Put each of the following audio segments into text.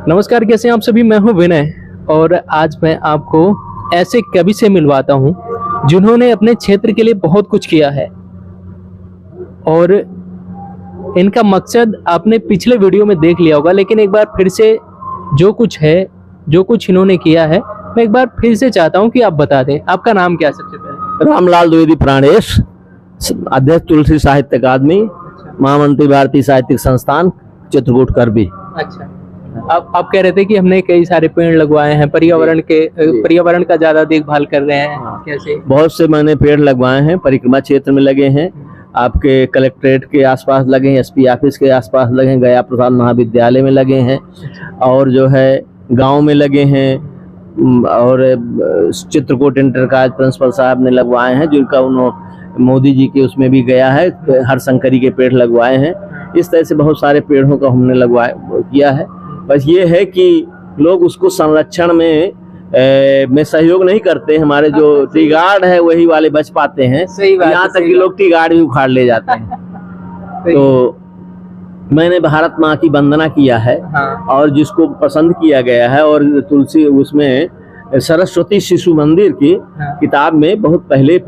नमस्कार, कैसे हैं आप सभी। मैं हूं विनय और आज मैं आपको ऐसे कवि से मिलवाता हूं जिन्होंने अपने क्षेत्र के लिए बहुत कुछ किया है और इनका मकसद आपने पिछले वीडियो में देख लिया होगा, लेकिन एक बार फिर से जो कुछ इन्होंने किया है मैं एक बार फिर से चाहता हूं कि आप बता दें। आपका नाम क्या है सबसे पहले? रामलाल द्विवेदी प्राणेश, अध्यक्ष तुलसी साहित्य अकादमी, महामंत्री भारतीय साहित्यिक संस्थान, चित्रकूट करबी। अच्छा, आप कह रहे थे कि हमने कई सारे पेड़ लगवाए हैं, पर्यावरण का ज्यादा देखभाल कर रहे हैं। कैसे? बहुत से मैंने पेड़ लगवाए हैं, परिक्रमा क्षेत्र में लगे हैं, आपके कलेक्ट्रेट के आसपास लगे हैं, एसपी ऑफिस के आसपास लगे हैं, गया प्रसाद महाविद्यालय में लगे हैं और जो है गांव में लगे हैं और चित्रकूट इंटर कॉलेज प्रिंसिपल साहब ने लगवाए हैं, जिनका उन्होंने मोदी जी के उसमें भी गया है, हरशंकरी के पेड़ लगवाए हैं। इस तरह से बहुत सारे पेड़ों का हमने लगवाया किया है। बस ये है कि लोग उसको संरक्षण में सहयोग नहीं करते। हमारे जो टी गार्ड है वही वाले बच पाते हैं, यहाँ तक कि लोग टी गार्ड भी उखाड़ ले जाते हैं। तो मैंने भारत माँ की वंदना किया है और जिसको पसंद किया गया है, और तुलसी उसमें सरस्वती शिशु मंदिर की किताब में बहुत पहले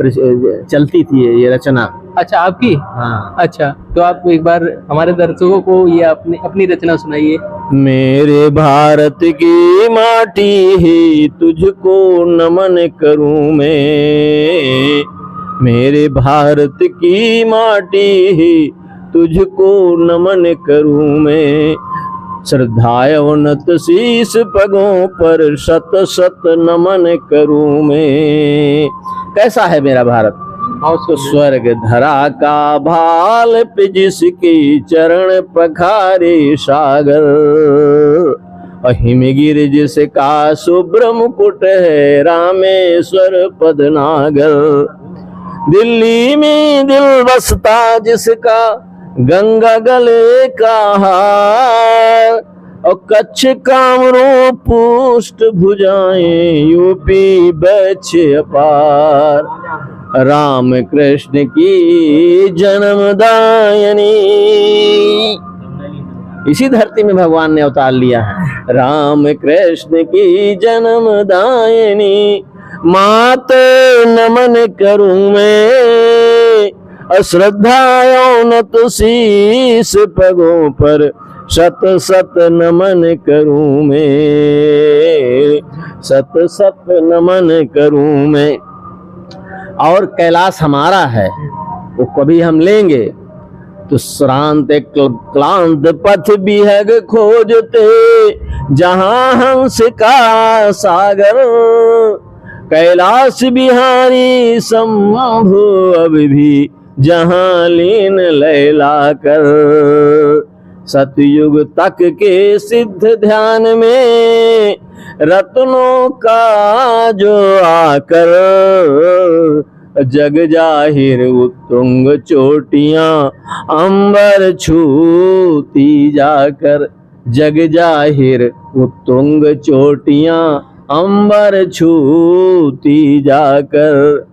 चलती थी ये रचना। अच्छा, आपकी? हाँ। अच्छा, तो आप एक बार हमारे दर्शकों को ये अपनी रचना सुनाइए। मेरे भारत की माटी ही तुझको नमन करूं मैं, मेरे भारत की माटी ही तुझको नमन करूं मैं, श्रद्धावनत शीश पगों पर शत शत नमन करूं मैं। कैसा है मेरा भारत? तो स्वर्ग धरा का भाल पे जिसकी चरण पखारे सागर, हिमगिर जिसका शुभ्र मुकुट है रामेश्वर पदनागर, दिल्ली में दिल बसता जिसका गंगा गले का हार, और कच्छ कामरू पुष्ट भुजाएं यूपी बच्छ अपार, राम कृष्ण की जन्मदायनी। इसी धरती में भगवान ने अवतार लिया है। राम कृष्ण की जन्मदायनी, मात नमन करूं मैं, अश्रद्धायोनत शीस पगों पर शत शत नमन करूं मैं, शत शत नमन करूं मैं। और कैलाश हमारा है, वो कभी हम लेंगे तो श्रांत क्लांत पथ विहग खोजते, जहां हंस का सागर, कैलाश बिहारी शंभु अब भी जहां लीन लैला कर, सतयुग तक के सिद्ध ध्यान में रत्नों का जो आकर, जग जाहिर उत्तुंग चोटियां अंबर छूती जाकर, जग जाहिर उत्तुंग चोटियां अंबर छूती जाकर।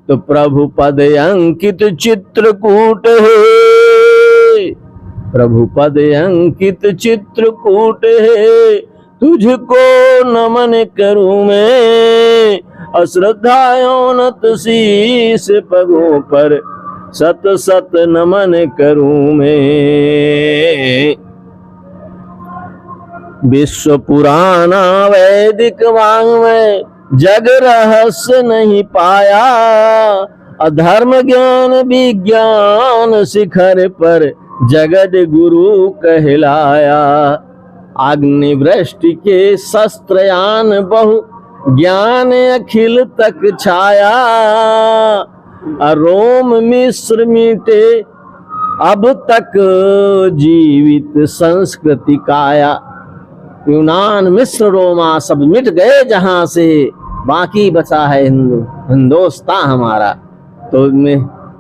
तो प्रभु पद अंकित चित्रकूट है, प्रभु पद अंकित चित्रकूट है, तुझको नमन करूं मैं, अश्रद्धायोनत शीस पगों पर शत शत नमन करूं मैं। विश्व पुराना वैदिक वाङ्मय जग रहस्य नहीं पाया, अधर्म ज्ञान विज्ञान शिखर पर जगत गुरु कहलाया, अग्निवृष्टि के शस्त्रयान बहु ज्ञान अखिल तक छाया, रोम मिस्र मिटे अब तक जीवित संस्कृति काया, यूनान मिस्र रोमा सब मिट गए जहां से, बाकी बचा है हिंदुस्तान हमारा।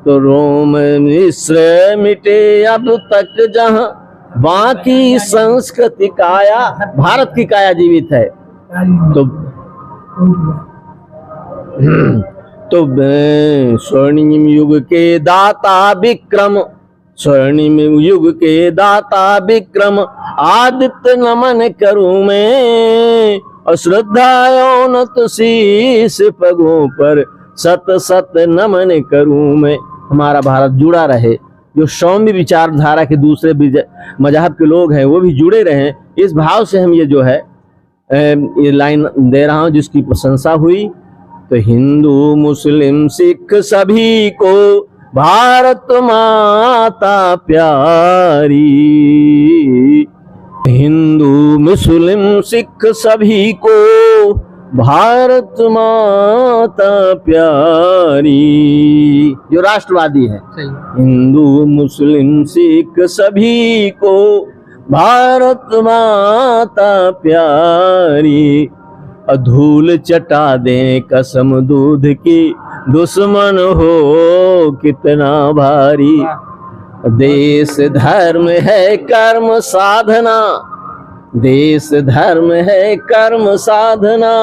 तो रोम मिस्र मिटे अब तक जहां, बाकी संस्कृति काया, भारत की काया जीवित है। तो स्वर्णिम युग के दाता विक्रम स्वर्णिम युग के दाता विक्रम आदित्य नमन करूं मैं, और श्रद्धायोनत शीस पगों पर सत सत नमन करूं मैं। हमारा भारत जुड़ा रहे, जो सौम्य विचारधारा के दूसरे मजहब के लोग हैं वो भी जुड़े रहें, इस भाव से हम ये जो है ये लाइन दे रहा हूं, जिसकी प्रशंसा हुई। तो हिंदू मुस्लिम सिख सभी को भारत माता प्यारी, हिंदू मुस्लिम सिख सभी को भारत माता प्यारी, जो राष्ट्रवादी है। हिंदू मुस्लिम सिख सभी को भारत माता प्यारी, धूल चटा दें कसम दूध की, दुश्मन हो कितना भारी। देश धर्म है कर्म साधना, देश धर्म है कर्म साधना,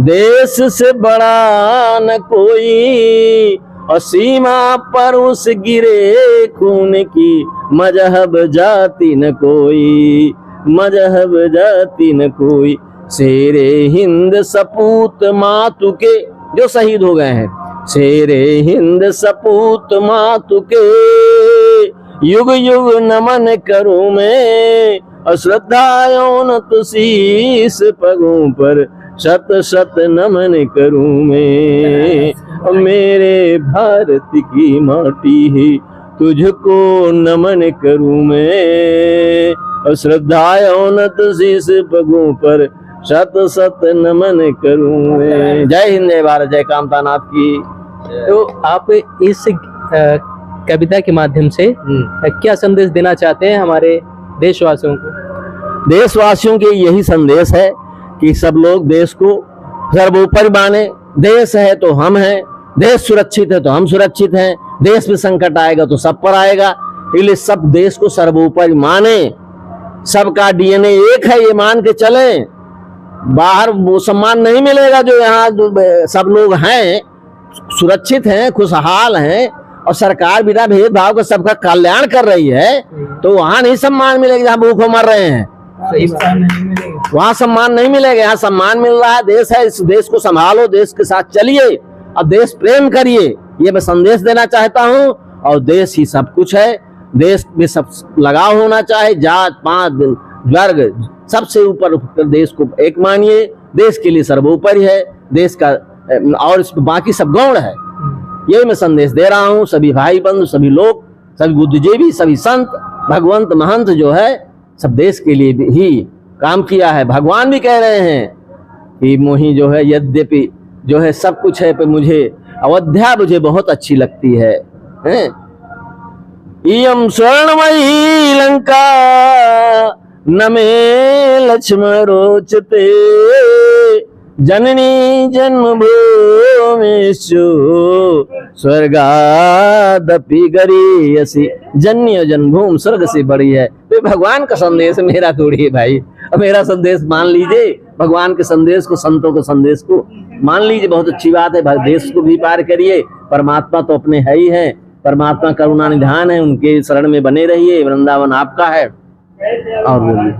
देश से बड़ा न कोई, और सीमा पर उस गिरे खून की मजहब जाति न कोई, मजहब जाति न कोई। शेरे हिंद सपूत मातु के जो शहीद हो गए हैं, शेरे हिंद सपूत मातु के युग युग नमन करूं मैं, अश्रद्धायोनत शीस पगों पर शत शत नमन करूं मैं। मेरे भारत की माटी है तुझको नमन करूं मैं, अश्रद्धायोनत शीस पगों पर शत शत नमन करूं मैं। जय हिंद, जय भारत, जय कामता नाथ की। तो आप इस कविता के माध्यम से क्या संदेश देना चाहते हैं हमारे देशवासियों को? देशवासियों के यही संदेश है कि सब लोग देश को सर्वोपरि माने। देश है तो हम हैं, देश सुरक्षित है तो हम सुरक्षित हैं, देश में संकट आएगा तो सब पर आएगा, इसलिए सब देश को सर्वोपरि माने। सबका डीएनए एक है, ये मान के चलें। बाहर वो सम्मान नहीं मिलेगा जो यहाँ सब लोग हैं, सुरक्षित हैं, खुशहाल हैं, और सरकार बिना भेदभाव का सबका कल्याण कर रही है, तो वहां नहीं सम्मान मिलेगा जहाँ भूखों मर रहे हैं, वहां सम्मान नहीं मिलेगा। यहाँ सम्मान मिल रहा है, देश है, इस देश को संभालो, देश के साथ चलिए और देश प्रेम करिए, ये मैं संदेश देना चाहता हूँ। और देश ही सब कुछ है, देश में सब लगाव होना चाहिए, जात पात वर्ग सबसे ऊपर देश को एक मानिए, देश के लिए सर्वोपरि है, देश का और इस बाकी सब गौण है। यही मैं संदेश दे रहा हूँ सभी भाई बंधु, सभी लोग, सभी बुद्धिजीवी, सभी संत, भगवंत महंत जो है सब देश के लिए ही काम किया है। भगवान भी कह रहे हैं कि मोही जो है यद्यपि जो है सब कुछ है, पर मुझे अयोध्या मुझे बहुत अच्छी लगती है। इयं स्वर्णमयी लंका न मे लक्ष्मण रोचते, जननी जन्मभूमिषु स्वर्गादपि गरीयसी। जन्य जन्मभूमि स्वर्ग से बड़ी है। तो भगवान का संदेश मेरा थोड़ी है भाई, अब मेरा संदेश मान लीजिए, भगवान के संदेश को, संतों के संदेश को मान लीजिए, बहुत अच्छी बात है। देश को भी पार करिए, परमात्मा तो अपने है ही है, परमात्मा करुणा निधान है, उनके शरण में बने रहिए, वृंदावन आपका है। और बोलिए।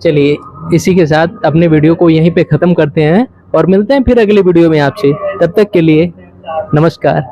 चलिए इसी के साथ अपने वीडियो को यहीं पे खत्म करते हैं और मिलते हैं फिर अगले वीडियो में आपसे। तब तक के लिए नमस्कार।